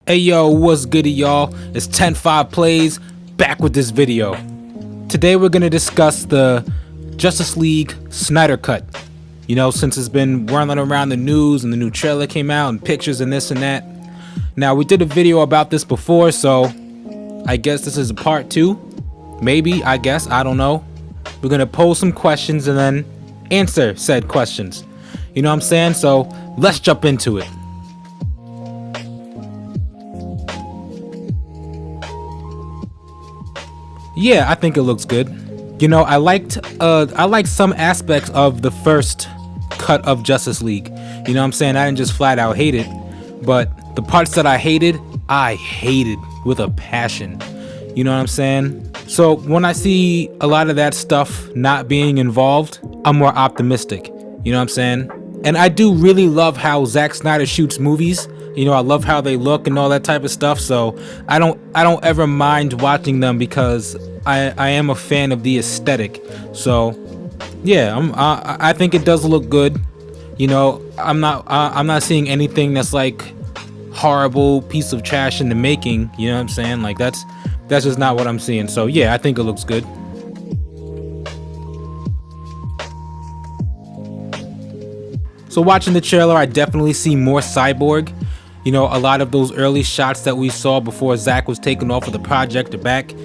Hey yo, what's goody y'all? It's 10-5 Plays, back with this video. Today we're gonna discuss the Justice League Snyder Cut. You know, since it's been whirling around the news and the new trailer came out and pictures and this and that. Now, we did a video about this before, so I guess this is a part 2. Maybe, I guess, I don't know. We're gonna pose some questions and then answer said questions. You know what I'm saying? So let's jump into it. Yeah, I think it looks good. You know, I liked some aspects of the first cut of Justice League. You know what I'm saying? I didn't just flat out hate it, but the parts that I hated with a passion. You know what I'm saying? So when I see a lot of that stuff not being involved, I'm more optimistic. You know what I'm saying? And I do really love how Zack Snyder shoots movies. You know, I love how they look and all that type of stuff. So I don't ever mind watching them because I am a fan of the aesthetic. So yeah, I think it does look good. You know, I'm not seeing anything that's like horrible piece of trash in the making. You know what I'm saying? Like that's just not what I'm seeing. So yeah, I think it looks good. So watching the trailer, I definitely see more Cyborg. You know, a lot of those early shots that we saw before Zack was taken off of the project are back.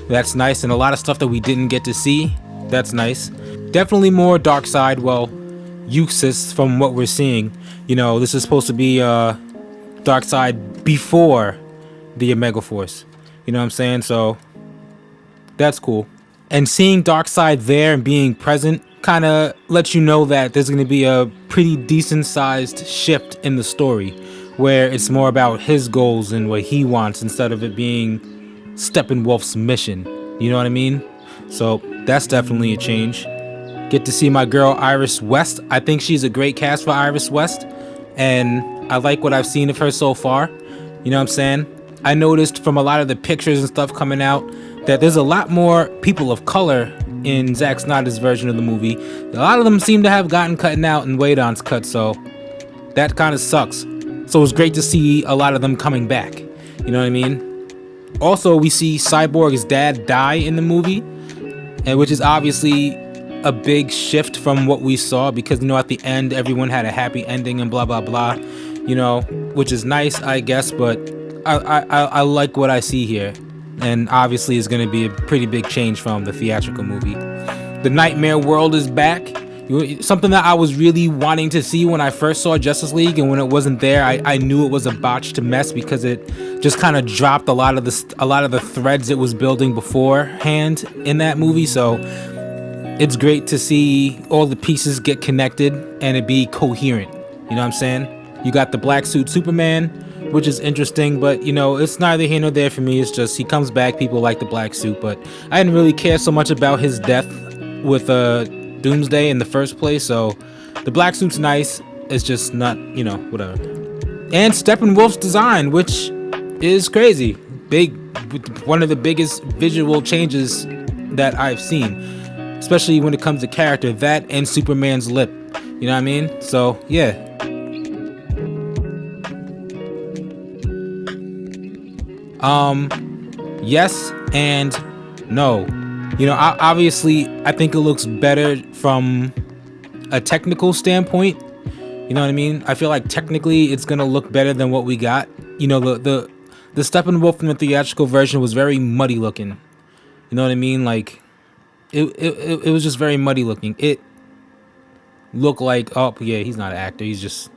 That's nice. And a lot of stuff that we didn't get to see. That's nice. Definitely more Darkseid. Well, uses from what we're seeing. You know, this is supposed to be Darkseid before the Omega Force. You know what I'm saying? So that's cool. And seeing Darkseid there and being present kind of lets you know that there's going to be a pretty decent sized shift in the story, where it's more about his goals and what he wants instead of it being Steppenwolf's mission. You know what I mean? So that's definitely a change. Get to see my girl Iris West. I think she's a great cast for Iris West, and I like what I've seen of her so far. You know what I'm saying? I noticed from a lot of the pictures and stuff coming out that there's a lot more people of color in Zack Snyder's version of the movie. A lot of them seem to have gotten cut out in Whedon's cut, so that kind of sucks. So it's great to see a lot of them coming back. You know what I mean? Also, we see Cyborg's dad die in the movie, and which is obviously a big shift from what we saw, because, you know, at the end everyone had a happy ending and blah blah blah. You know, which is nice, I guess, but I like what I see here, and obviously it's going to be a pretty big change from the theatrical movie. The Nightmare World is back. Something that I was really wanting to see when I first saw Justice League, and when it wasn't there, I knew it was a botched mess because it just kind of dropped a lot of the threads it was building beforehand in that movie. So it's great to see all the pieces get connected and it be coherent. You know what I'm saying? You got the black suit Superman, which is interesting, but you know, it's neither here nor there for me. It's just he comes back, people like the black suit, but I didn't really care so much about his death with Doomsday in the first place. So the black suit's nice. It's just not, you know, whatever. And Steppenwolf's design, which is crazy. Big, one of the biggest visual changes that I've seen, especially when it comes to character. That and Superman's lip. You know what I mean? So yeah. Yes and no. You know, obviously, I think it looks better from a technical standpoint. You know what I mean? I feel like technically it's gonna look better than what we got. You know, the Steppenwolf from the theatrical version was very muddy looking. You know what I mean? Like, it was just very muddy looking. It looked like, oh yeah, he's not an actor. He's just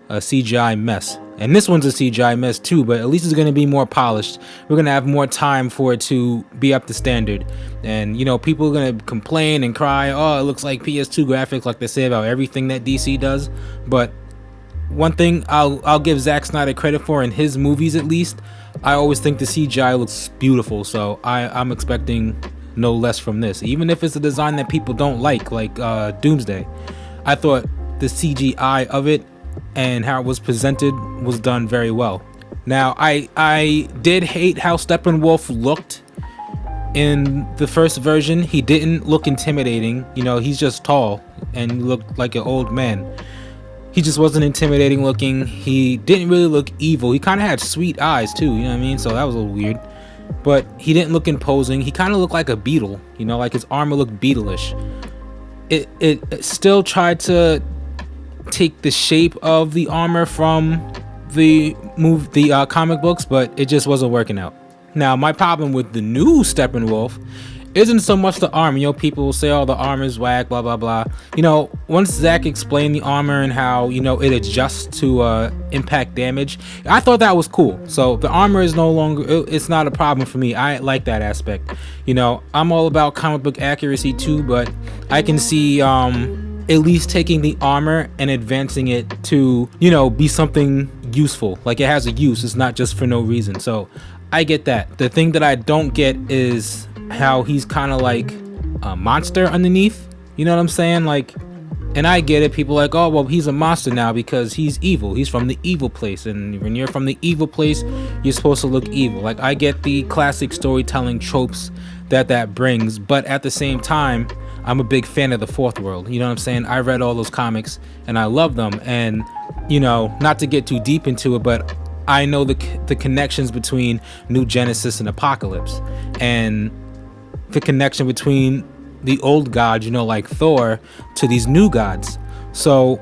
a CGI mess. And this one's a CGI mess too, but at least it's going to be more polished. We're going to have more time for it to be up to standard. And, you know, people are going to complain and cry, oh, it looks like PS2 graphics, like they say about everything that DC does. But one thing I'll give Zack Snyder credit for, in his movies at least, I always think the CGI looks beautiful. So I'm expecting no less from this. Even if it's a design that people don't like Doomsday. I thought the CGI of it and how it was presented was done very well. Now, I did hate how Steppenwolf looked in the first version. He didn't look intimidating. You know, he's just tall and looked like an old man. He just wasn't intimidating looking. He didn't really look evil. He kind of had sweet eyes too, you know what I mean? So that was a little weird. But he didn't look imposing. He kind of looked like a beetle, you know, like his armor looked beetle-ish. It still tried to take the shape of the armor from the comic books, but it just wasn't working out. Now, my problem with the new Steppenwolf isn't so much the armor. You know, people will say, oh, the armor's whack, blah, blah, blah. You know, once Zack explained the armor and how, you know, it adjusts to impact damage, I thought that was cool. So the armor is no longer, it's not a problem for me. I like that aspect. You know, I'm all about comic book accuracy too, but I can see at least taking the armor and advancing it to, you know, be something useful. Like it has a use, it's not just for no reason. So I get that. The thing that I don't get is how he's kind of like a monster underneath, you know what I'm saying? Like, and I get it, people are like, oh well, he's a monster now because he's evil, he's from the evil place, and when you're from the evil place you're supposed to look evil. Like, I get the classic storytelling tropes that brings, but at the same time I'm a big fan of the fourth world, you know what I'm saying? I read all those comics and I love them, and you know, not to get too deep into it, but I know the connections between New Genesis and Apocalypse, and the connection between the old gods, you know, like Thor, to these new gods. So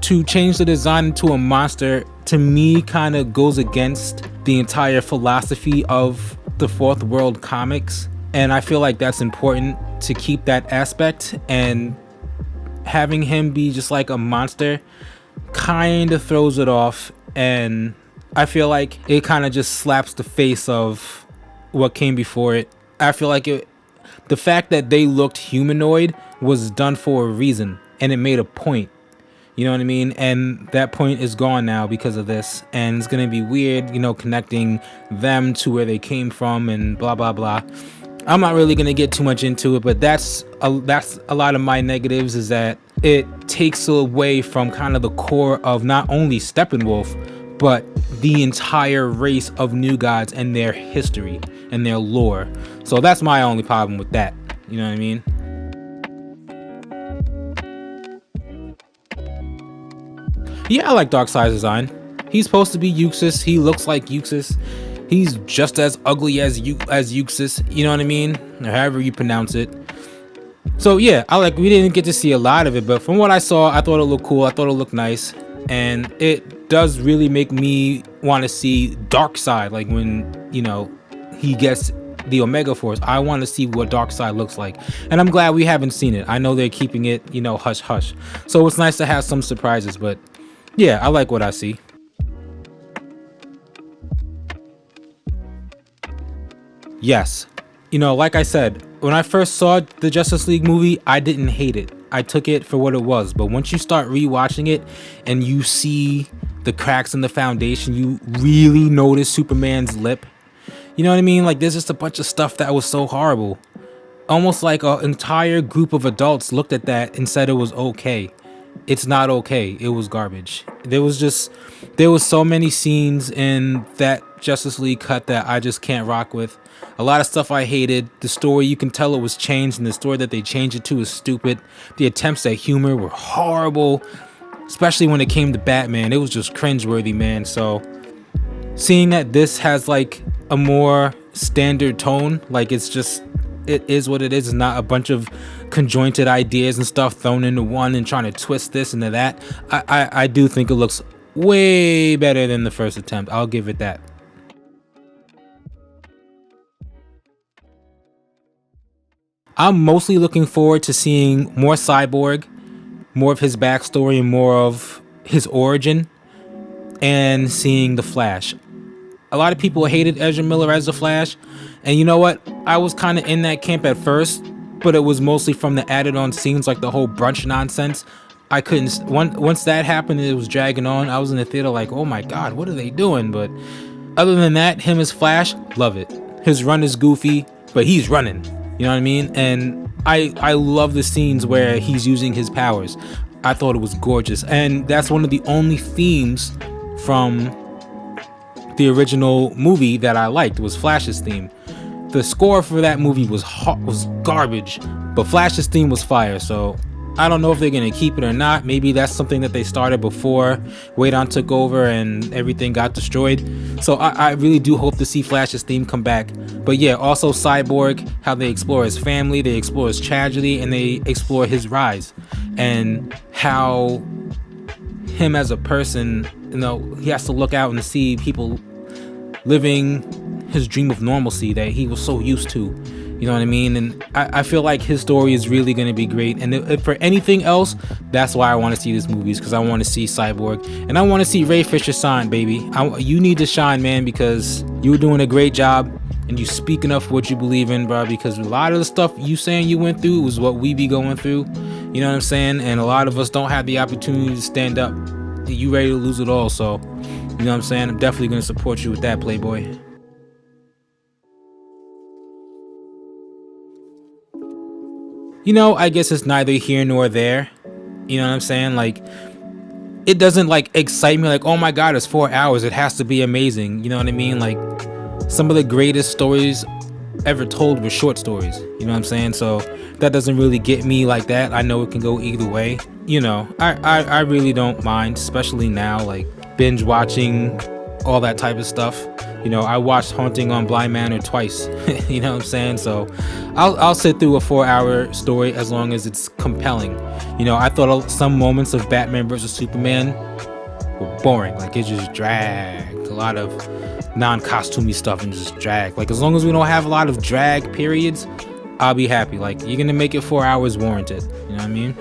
to change the design into a monster, to me, kind of goes against the entire philosophy of the fourth world comics, and I feel like that's important to keep that aspect, and having him be just like a monster kind of throws it off, and I feel like it kind of just slaps the face of what came before it. I feel like the fact that they looked humanoid was done for a reason, and it made a point, you know what I mean? And that point is gone now because of this, and it's gonna be weird, you know, connecting them to where they came from and blah blah blah. I'm not really gonna get too much into it, but that's a lot of my negatives, is that it takes away from kind of the core of not only Steppenwolf, but the entire race of New Gods and their history and their lore. So that's my only problem with that, you know what I mean? Yeah, I like Darkseid's design. He's supposed to be Uxas. He looks like Uxas. He's just as ugly as Uxas, you know what I mean? Or however you pronounce it. So yeah, we didn't get to see a lot of it, but from what I saw, I thought it looked cool. I thought it looked nice, and it does really make me want to see Darkseid. Like when, you know, he gets the Omega Force, I want to see what Darkseid looks like, and I'm glad we haven't seen it. I know they're keeping it, you know, hush hush. So it's nice to have some surprises, but yeah, I like what I see. Yes, you know, like I said, when I first saw the Justice League movie, I didn't hate it. I took it for what it was. But once you start rewatching it and you see the cracks in the foundation, you really notice Superman's lip. You know what I mean? Like, there's just a bunch of stuff that was so horrible. Almost like an entire group of adults looked at that and said it was okay. It's not okay. It was garbage. There was so many scenes in that Justice League cut that I just can't rock with. A lot of stuff I hated. The story, you can tell it was changed, and the story that they changed it to is stupid. The attempts at humor were horrible, especially when it came to Batman. It was just cringeworthy, man. So seeing that this has like a more standard tone, like it is what it is. It's not a bunch of conjointed ideas and stuff thrown into one and trying to twist this into that. I do think it looks way better than the first attempt. I'll give it that. I'm mostly looking forward to seeing more Cyborg, more of his backstory and more of his origin, and seeing the Flash. A lot of people hated Ezra Miller as the Flash, and you know what? I was kind of in that camp at first, but it was mostly from the added on scenes, like the whole brunch nonsense. I couldn't, once that happened and it was dragging on, I was in the theater like, oh my god, what are they doing? But other than that, him as Flash, love it. His run is goofy, but he's running, you know what I mean? And I love the scenes where he's using his powers. I thought it was gorgeous, and that's one of the only themes from the original movie that I liked, was Flash's theme. The score for that movie was garbage, but Flash's theme was fire, so I don't know if they're gonna keep it or not. Maybe that's something that they started before Whedon took over and everything got destroyed. So I really do hope to see Flash's theme come back. But yeah, also Cyborg, how they explore his family, they explore his tragedy, and they explore his rise, and how him as a person, he has to look out and see people living his dream of normalcy that he was so used to. You know what I mean? And I feel like his story is really going to be great. And if for anything else, that's why I want to see this movie, because I want to see Cyborg. And I want to see Ray Fisher shine, baby. You need to shine, man, because you were doing a great job. And you speaking up for what you believe in, bro. Because a lot of the stuff you saying you went through was what we be going through. You know what I'm saying? And a lot of us don't have the opportunity to stand up. You ready to lose it all. So, you know what I'm saying? I'm definitely going to support you with that, Playboy. I guess it's neither here nor there. You know what I'm saying? Like, it doesn't like excite me like, oh my god, it's 4 hours, it has to be amazing. You know what I mean? Like, some of the greatest stories ever told were short stories. You know what I'm saying? So that doesn't really get me like that. I know it can go either way. I really don't mind, especially now, like binge watching all that type of stuff. I watched Haunting on Bly Manor twice. You know what I'm saying? So I'll sit through a 4-hour story as long as it's compelling. I thought some moments of Batman vs Superman were boring. Like, it just dragged. A lot of non-costumey stuff and just drag. Like, as long as we don't have a lot of drag periods, I'll be happy. Like, you're gonna make it 4 hours warranted. You know what I mean?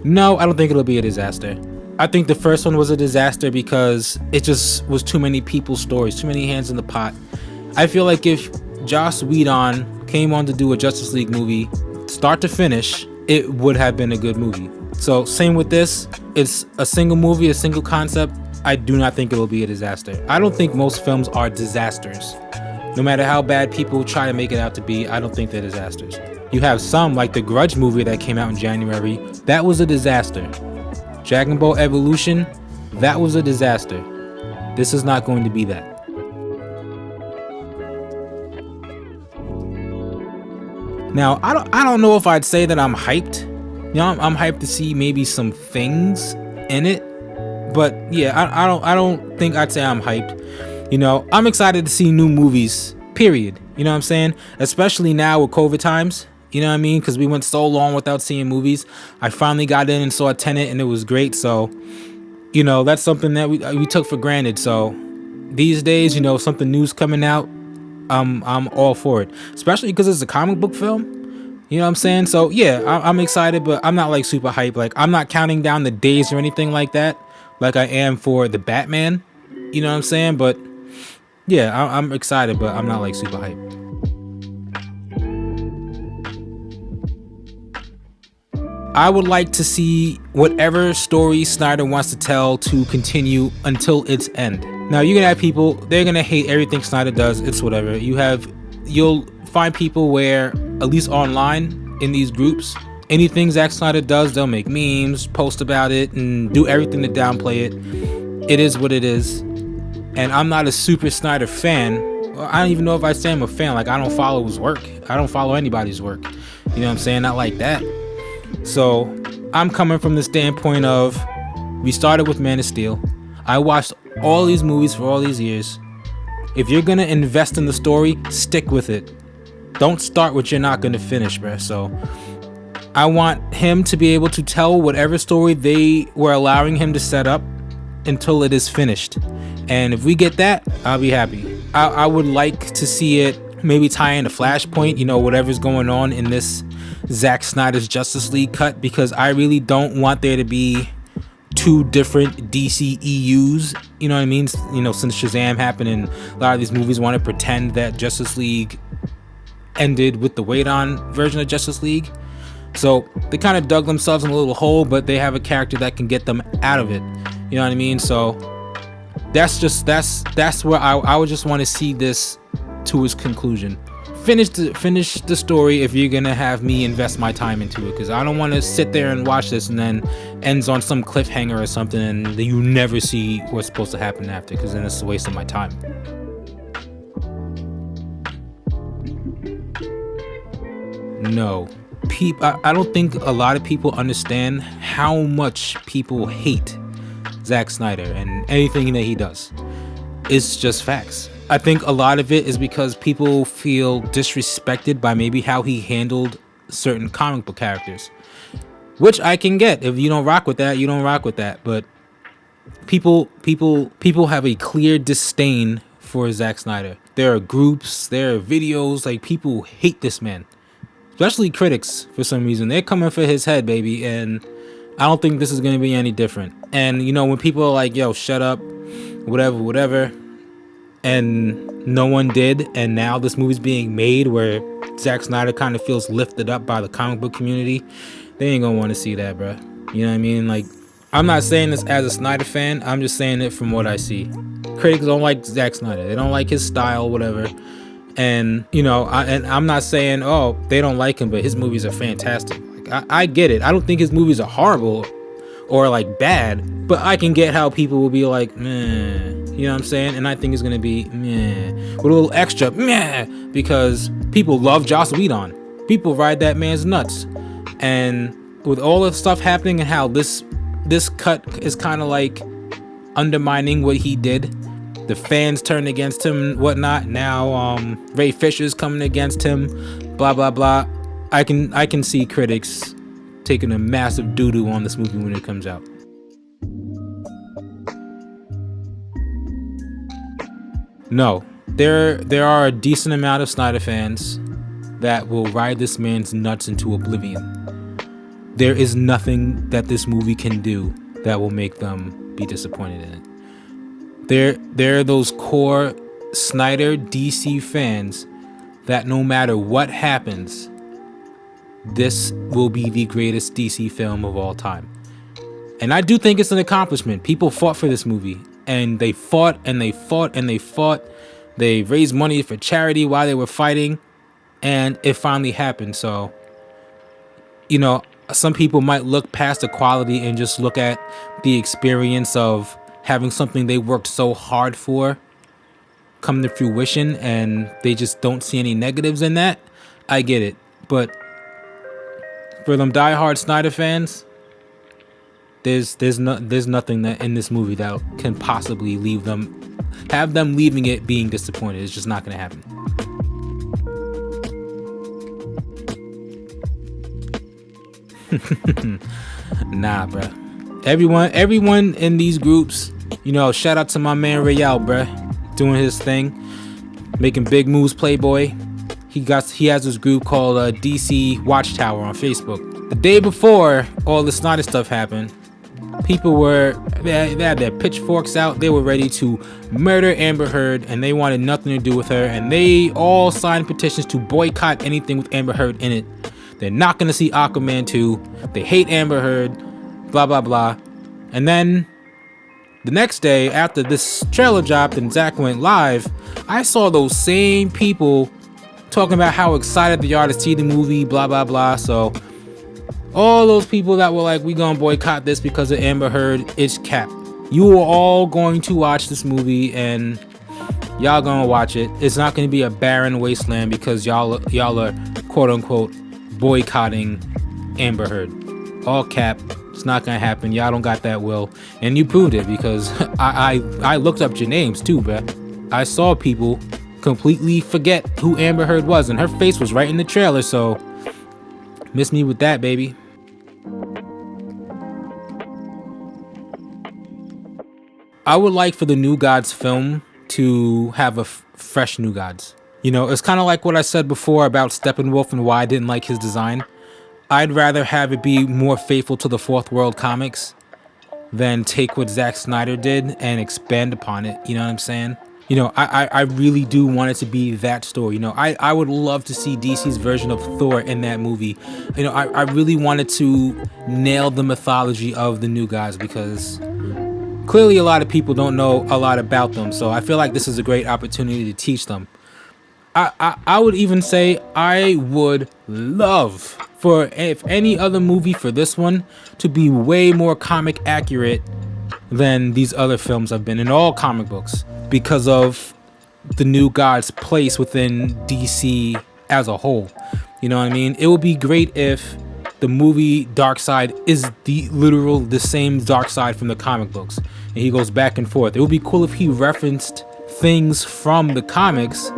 No, I don't think it'll be a disaster. I think the first one was a disaster because it just was too many people's stories, too many hands in the pot. I feel like if Joss Whedon came on to do a Justice League movie, start to finish, it would have been a good movie. So same with this. It's a single movie, a single concept. I do not think it'll be a disaster. I don't think most films are disasters. No matter how bad people try to make it out to be, I don't think they're disasters. You have some, like the Grudge movie that came out in January, that was a disaster. Dragon Ball Evolution, that was a disaster. This is not going to be that. Now, I don't know if I'd say that I'm hyped. I'm hyped to see maybe some things in it, but yeah, I don't think I'd say I'm hyped. I'm excited to see new movies, period. You know what I'm saying? Especially now with COVID times. You know what I mean? Because we went so long without seeing movies. I finally got in and saw Tenet, and it was great. So, that's something that we took for granted. So these days, something new's coming out, I'm all for it. Especially because it's a comic book film. You know what I'm saying? So yeah, I'm excited, but I'm not like super hyped. Like, I'm not counting down the days or anything like that, like I am for the Batman. You know what I'm saying? But yeah, I'm excited, but I'm not like super hyped. I would like to see whatever story Snyder wants to tell to continue until its end. Now, you're gonna have people, they're gonna hate everything Snyder does. It's whatever. You'll find people where, at least online in these groups, anything Zack Snyder does, they'll make memes, post about it, and do everything to downplay it. It is what it is. And I'm not a super Snyder fan. I don't even know if I say I'm a fan. Like, I don't follow his work. I don't follow anybody's work. You know what I'm saying? Not like that. So I'm coming from the standpoint of, we started with Man of Steel. I watched all these movies for all these years. If you're gonna invest in the story, stick with it. Don't start what you're not gonna finish, bruh. So I want him to be able to tell whatever story they were allowing him to set up until it is finished. And if we get that, I'll be happy. I would like to see it maybe tie into Flashpoint, whatever's going on in this Zack Snyder's Justice League cut, because I really don't want there to be two different DCEUs. You know what I mean? Since Shazam happened and a lot of these movies want to pretend that Justice League ended with the Whedon version of Justice League. So they kind of dug themselves in a little hole, but they have a character that can get them out of it. You know what I mean? So that's where I would just want to see this to its conclusion. Finish the story if you're gonna have me invest my time into it, because I don't want to sit there and watch this and then ends on some cliffhanger or something and then you never see what's supposed to happen after, because then it's a waste of my time. no. I don't think a lot of people understand how much people hate Zack Snyder and anything that he does. It's just facts. I think a lot of it is because people feel disrespected by maybe how he handled certain comic book characters, which I can get. If you don't rock with that, you don't rock with that. But people have a clear disdain for Zack Snyder. There are groups, there are videos, like people hate this man, especially critics for some reason. They're coming for his head, baby, and I don't think this is going to be any different. And you know, when people are like, yo, shut up, whatever, and no one did, and now this movie's being made where Zack Snyder kind of feels lifted up by the comic book community, they ain't gonna want to see that, bro. You know what I mean? Like, I'm not saying this as a Snyder fan, I'm just saying it from what I see. Critics don't like Zack Snyder, they don't like his style, whatever. And you know, I'm not saying, oh, they don't like him, but his movies are fantastic. Like, I get it. I don't think his movies are horrible or like bad, but I can get how people will be like, meh, you know what I'm saying? And I think it's gonna be meh, with a little extra meh, because people love Joss Whedon. People ride that man's nuts. And with all the stuff happening and how this cut is kind of like undermining what he did, the fans turned against him and whatnot. Now Ray Fisher's coming against him, blah blah blah. I can see critics taking a massive doo-doo on this movie when it comes out. No, there are a decent amount of Snyder fans that will ride this man's nuts into oblivion. There is nothing that this movie can do that will make them be disappointed in it. There are those core Snyder DC fans that no matter what happens, this will be the greatest DC film of all time. And I do think it's an accomplishment. People fought for this movie, and they fought and they fought and they fought. They raised money for charity while they were fighting, and it finally happened. So, you know, some people might look past the quality and just look at the experience of having something they worked so hard for come to fruition, and they just don't see any negatives in that. I get it. But for them diehard Snyder fans, there's nothing that in this movie that can possibly have them leaving it being disappointed. It's just not gonna happen. Nah, bruh. Everyone in these groups, you know, shout out to my man Rayel, bruh, doing his thing, making big moves, Playboy. He has this group called DC Watchtower on Facebook. The day before all the Snyder stuff happened, people they had their pitchforks out. They were ready to murder Amber Heard, and they wanted nothing to do with her, and they all signed petitions to boycott anything with Amber Heard in it. They're not gonna see Aquaman 2. They hate Amber Heard, blah blah blah. And then the next day, after this trailer dropped and Zack went live, I saw those same people talking about how excited they are to see the movie, blah blah blah. So all those people that were like, we gonna boycott this because of Amber Heard, it's cap. You are all going to watch this movie, and y'all gonna watch it. It's not gonna be a barren wasteland because y'all are quote unquote boycotting Amber Heard. All cap. It's not gonna happen. Y'all don't got that will, and you proved it because I looked up your names too, bruh. I saw people completely forget who Amber Heard was, and her face was right in the trailer, so miss me with that, baby. I would like for the New Gods film to have a fresh New Gods. You know, it's kind of like what I said before about Steppenwolf and why I didn't like his design. I'd rather have it be more faithful to the Fourth World comics than take what Zack Snyder did and expand upon it. You know what I'm saying? You know, I really do want it to be that story. You know, I would love to see DC's version of Thor in that movie. You know, I really wanted to nail the mythology of the New Gods because clearly a lot of people don't know a lot about them. So I feel like this is a great opportunity to teach them. I would even say I would love for if any other movie for this one to be way more comic accurate than these other films have been in all comic books because of the New Gods' place within DC as a whole. You know what I mean? It would be great if the movie Darkseid is the same Darkseid from the comic books, and he goes back and forth. It would be cool if he referenced things from the comics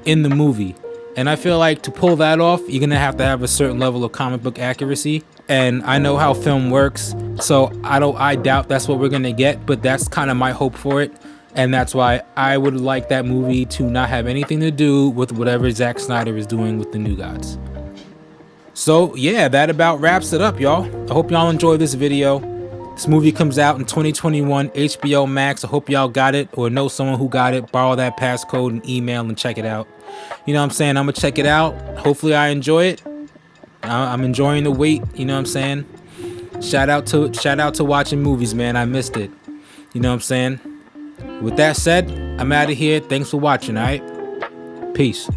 in the movie. And I feel like to pull that off, you're gonna have to have a certain level of comic book accuracy. And I know how film works, so I doubt that's what we're gonna get, but that's kind of my hope for it. And that's why I would like that movie to not have anything to do with whatever Zack Snyder is doing with the New Gods. So yeah, that about wraps it up, y'all. I hope y'all enjoyed this video. This movie comes out in 2021, HBO Max. I hope y'all got it or know someone who got it. Borrow that passcode and email and check it out. You know what I'm saying? I'm gonna check it out. Hopefully I enjoy it. I'm enjoying the wait. You know what I'm saying? Shout out to watching movies, man. I missed it. You know what I'm saying? With that said, I'm out of here. Thanks for watching, all right? Peace.